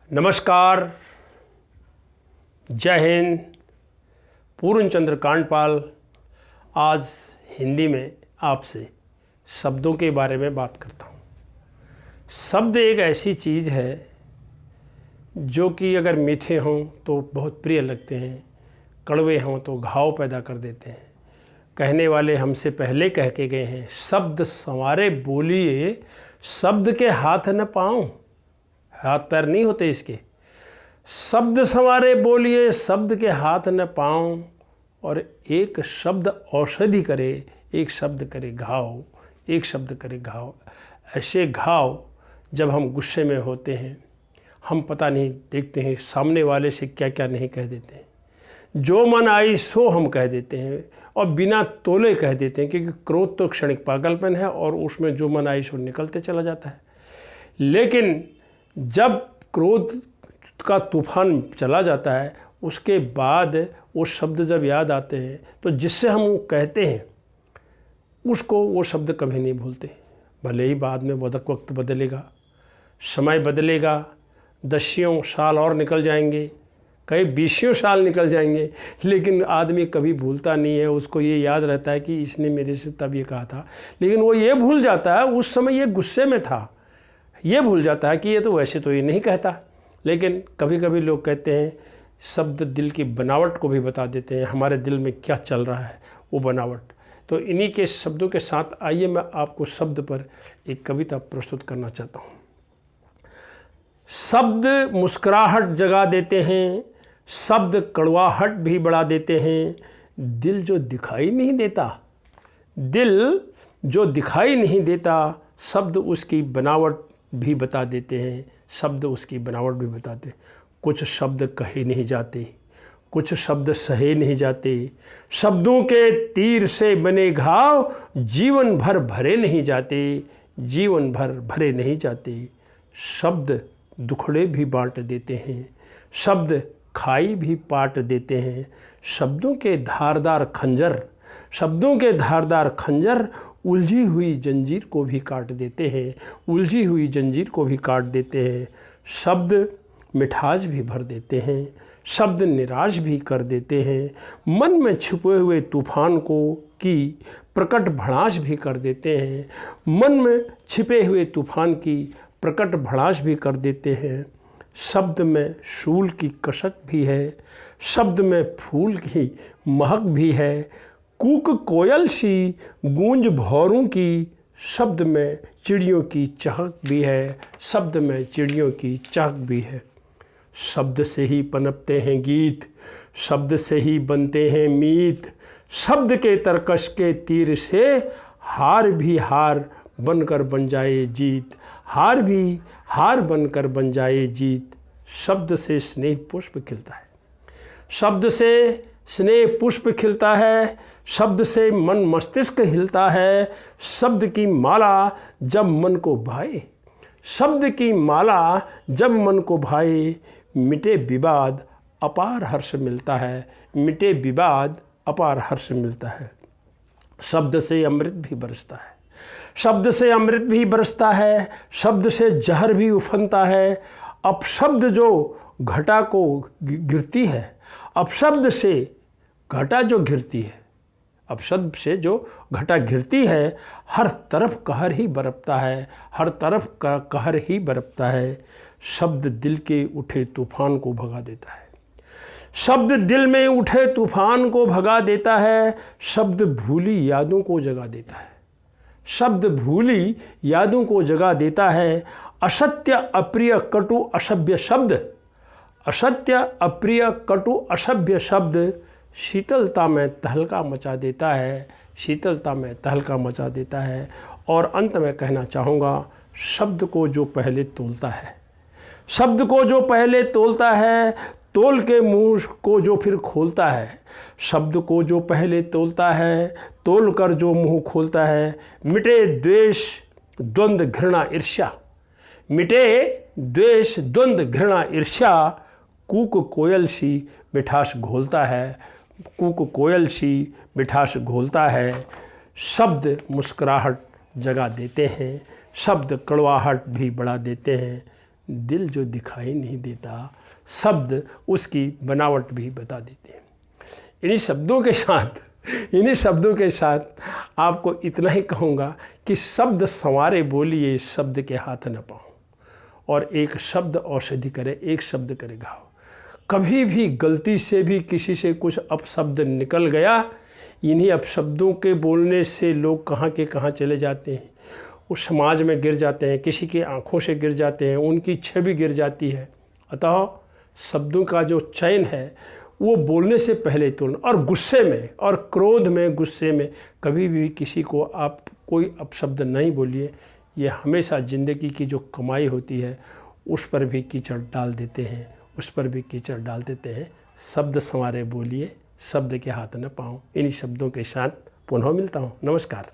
नमस्कार, जय हिंद। पूर्णचंद्र कांडपाल आज हिंदी में आपसे शब्दों के बारे में बात करता हूँ। शब्द एक ऐसी चीज़ है जो कि अगर मीठे हों तो बहुत प्रिय लगते हैं, कड़वे हों तो घाव पैदा कर देते हैं। कहने वाले हमसे पहले कह के गए हैं, शब्द संवारे बोलिए, शब्द के हाथ न पाँव। हाथ पैर नहीं होते इसके। शब्द संवारे बोलिए, शब्द के हाथ न पाँव। और एक शब्द औषधि करे, एक शब्द करे घाव, एक शब्द करे घाव। ऐसे घाव जब हम गुस्से में होते हैं, हम पता नहीं देखते हैं सामने वाले से क्या क्या नहीं कह देते हैं। जो मन आई सो हम कह देते हैं और बिना तोले कह देते हैं, क्योंकि क्रोध तो क्षणिक पागलपन है और उसमें जो मन आई सो निकलते चला जाता है। लेकिन जब क्रोध का तूफान चला जाता है, उसके बाद वो शब्द जब याद आते हैं तो जिससे हम कहते हैं उसको वो शब्द कभी नहीं भूलते। भले ही बाद में वक्त बदलेगा, समय बदलेगा, 10 साल और निकल जाएंगे, कई 20 साल निकल जाएंगे, लेकिन आदमी कभी भूलता नहीं है। उसको ये याद रहता है कि इसने मेरे से तब ये कहा था, लेकिन वो ये भूल जाता है उस समय ये गुस्से में था। ये भूल जाता है कि ये तो वैसे तो ये नहीं कहता। लेकिन कभी कभी लोग कहते हैं शब्द दिल की बनावट को भी बता देते हैं, हमारे दिल में क्या चल रहा है वो बनावट। तो इन्हीं के शब्दों के साथ आइए मैं आपको शब्द पर एक कविता प्रस्तुत करना चाहता हूँ। शब्द मुस्कुराहट जगा देते हैं, शब्द कड़वाहट भी बढ़ा देते हैं। दिल जो दिखाई नहीं देता, दिल जो दिखाई नहीं देता, शब्द उसकी बनावट भी बता देते हैं, शब्द उसकी बनावट भी बताते। कुछ शब्द कहे नहीं जाते, कुछ शब्द सहे नहीं जाते। शब्दों के तीर से बने घाव जीवन भर भरे नहीं जाते, जीवन भर भरे नहीं जाते। शब्द दुखड़े भी बांट देते हैं, शब्द खाई भी पाट देते हैं। शब्दों के धारदार खंजर, शब्दों के धारदार खंजर उलझी हुई जंजीर को भी काट देते हैं, उलझी हुई जंजीर को भी काट देते हैं। शब्द मिठास भी भर देते हैं, शब्द निराश भी कर देते हैं। मन में छुपे हुए तूफान को की प्रकट भड़ास भी कर देते हैं, मन में छिपे हुए तूफान की प्रकट भड़ास भी कर देते हैं। शब्द में शूल की कसक भी है, शब्द में फूल की महक भी है। कूक कोयल सी गूंज भौरों की, शब्द में चिड़ियों की चहक भी है, शब्द में चिड़ियों की चहक भी है। शब्द से ही पनपते हैं गीत, शब्द से ही बनते हैं मीत। शब्द के तरकश के तीर से हार भी हार बनकर बन जाए जीत, हार भी हार बनकर बन जाए जीत। शब्द से स्नेह पुष्प खिलता है, शब्द से स्नेह पुष्प खिलता है, शब्द से मन मस्तिष्क हिलता है। शब्द की माला जब मन को भाए, शब्द की माला जब मन को भाए। मिटे विवाद अपार हर्ष मिलता है, मिटे विवाद अपार हर्ष मिलता है। शब्द से अमृत भी बरसता है, शब्द से अमृत भी बरसता है। शब्द से जहर भी उफनता है। अपशब्द जो घटा को गिरती है, अपशब्द से घटा जो घिरती है, अपशब्द से जो घटा घिरती है, हर तरफ कहर ही बरपता है, हर तरफ का कहर ही बरपता है। शब्द दिल के उठे तूफान को भगा देता है, शब्द दिल में उठे तूफान को भगा देता है। शब्द भूली यादों को जगा देता है, शब्द भूली यादों को जगा देता है। असत्य अप्रिय कटु असभ्य शब्द, असत्य अप्रिय कटु असभ्य शब्द शीतलता में तहलका मचा देता है, शीतलता में तहलका मचा देता है। और अंत में कहना चाहूँगा, शब्द को जो पहले तोलता है, शब्द को जो पहले तोलता है, तोल के मुँह को जो फिर खोलता है। शब्द को जो पहले तोलता है, तोल कर जो मुँह खोलता है। मिटे द्वेष द्वंद्व घृणा ईर्ष्या, मिटे द्वेष द्वंद्व घृणा ईर्ष्या। कूक कोयल सी मिठास घोलता है, कूक कोयल सी मिठास घोलता है। शब्द मुस्कुराहट जगा देते हैं, शब्द कड़वाहट भी बढ़ा देते हैं। दिल जो दिखाई नहीं देता, शब्द उसकी बनावट भी बता देते हैं। इन्हीं शब्दों के साथ आपको इतना ही कहूँगा कि शब्द संवारे बोलिए, शब्द के हाथ न पाओ, और एक शब्द औषधि करे, एक शब्द करे घाव। कभी भी गलती से भी किसी से कुछ अपशब्द निकल गया, इन्हीं अपशब्दों के बोलने से लोग कहाँ के कहाँ चले जाते हैं, उस समाज में गिर जाते हैं, किसी की आंखों से गिर जाते हैं, उनकी छवि गिर जाती है। अतः शब्दों का जो चयन है वो बोलने से पहले तुरंत, और गुस्से में और क्रोध में, गुस्से में कभी भी किसी को आप कोई अपशब्द नहीं बोलिए। ये हमेशा ज़िंदगी की जो कमाई होती है उस पर भी कीचड़ डाल देते हैं। शब्द संवारे बोलिए, शब्द के हाथ न पाऊँ। इन्हीं शब्दों के साथ पुनः मिलता हूँ। नमस्कार।